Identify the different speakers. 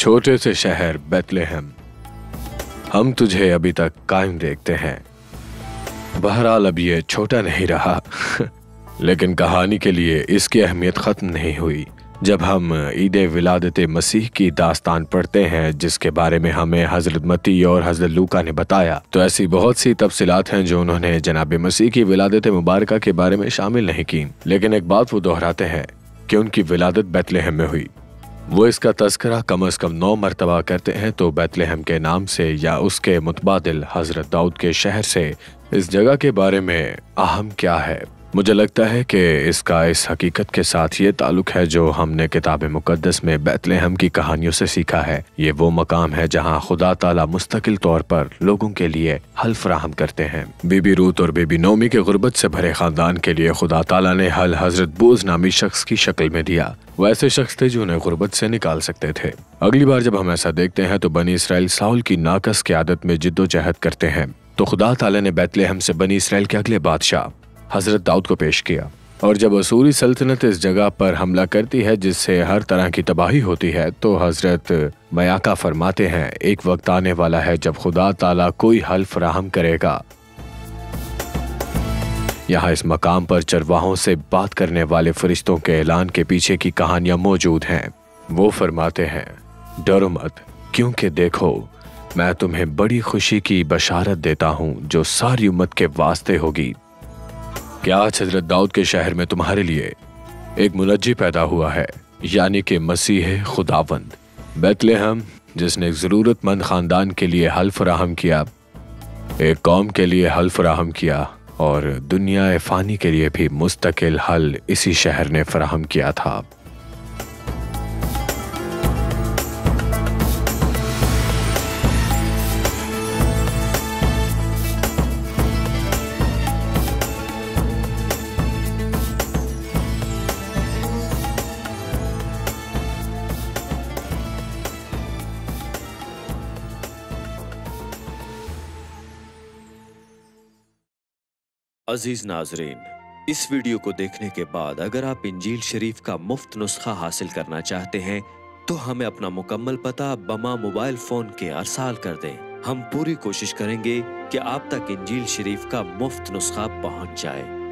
Speaker 1: छोटे से शहर बेथलेहम, हम तुझे अभी तक कायम देखते हैं। बहरहाल अब ये छोटा नहीं रहा लेकिन कहानी के लिए इसकी अहमियत खत्म नहीं हुई। जब हम ईद विलादत मसीह की दास्तान पढ़ते हैं, जिसके बारे में हमें हजरत मत्ती और हजरत लूका ने बताया, तो ऐसी बहुत सी तफसीलात हैं जो उन्होंने जनाब मसीह की विलादत मुबारका के बारे में शामिल नहीं की। लेकिन एक बात वो दोहराते हैं कि उनकी विलादत बेथलेहम में हुई। वो इसका तस्करा कम से कम 9 मरतबा करते हैं, तो बेथलेहम के नाम से या उसके मुतबादिल हजरत दाऊद के शहर से इस जगह के बारे में अहम क्या है? मुझे लगता है कि इसका इस हकीकत के साथ ये ताल्लुक है जो हमने किताब मुकद्दस में बेथलेहम की कहानियों से सीखा है। ये वो मकाम है जहाँ खुदा ताला मुस्तकिल तौर पर लोगों के लिए हल फराहम करते हैं। बीबी रूत और बीबी नोमी के गुर्बत से भरे खानदान के लिए खुदा ताला ने हल हजरत बोज नामी शख्स की शक्ल में दिया। वो ऐसे शख्स थे जो उन्हें गुर्बत से निकाल सकते थे। अगली बार जब हम ऐसा देखते हैं तो बनी इसराइल साउल की नाकस की आदत में जिद्दोजहद करते हैं, तो खुदा ताला ने बेथलेहम से बनी इसराइल के अगले बादशाह हजरत दाऊद को पेश किया। और जब असूरी सल्तनत इस जगह पर हमला करती है जिससे हर तरह की तबाही होती है, तो हजरत मयाका फरमाते हैं, एक वक्त आने वाला है जब खुदा ताला कोई हल फराहम करेगा। यहाँ इस मकाम पर चरवाहों से बात करने वाले फरिश्तों के ऐलान के पीछे की कहानियां मौजूद हैं। वो फरमाते हैं, डरो मत, क्योंकि देखो मैं तुम्हें बड़ी खुशी की बशारत देता हूँ जो सारी उम्मत के वास्ते होगी। क्या आज हजरत दाऊद के शहर में तुम्हारे लिए एक मुनज्जी पैदा हुआ है, यानी कि मसीह खुदावंद। बेथलेहम, जिसने एक जरूरतमंद खानदान के लिए हल फराहम किया, एक कौम के लिए हल फराहम किया, और दुनिया फानी के लिए भी मुस्तकिल हल इसी शहर ने फराहम किया था।
Speaker 2: अजीज नाजरीन, इस वीडियो को देखने के बाद अगर आप इंजील शरीफ का मुफ्त नुस्खा हासिल करना चाहते हैं तो हमें अपना मुकम्मल पता बमा मोबाइल फोन के अरसाल कर दें। हम पूरी कोशिश करेंगे कि आप तक इंजील शरीफ का मुफ्त नुस्खा पहुंच जाए।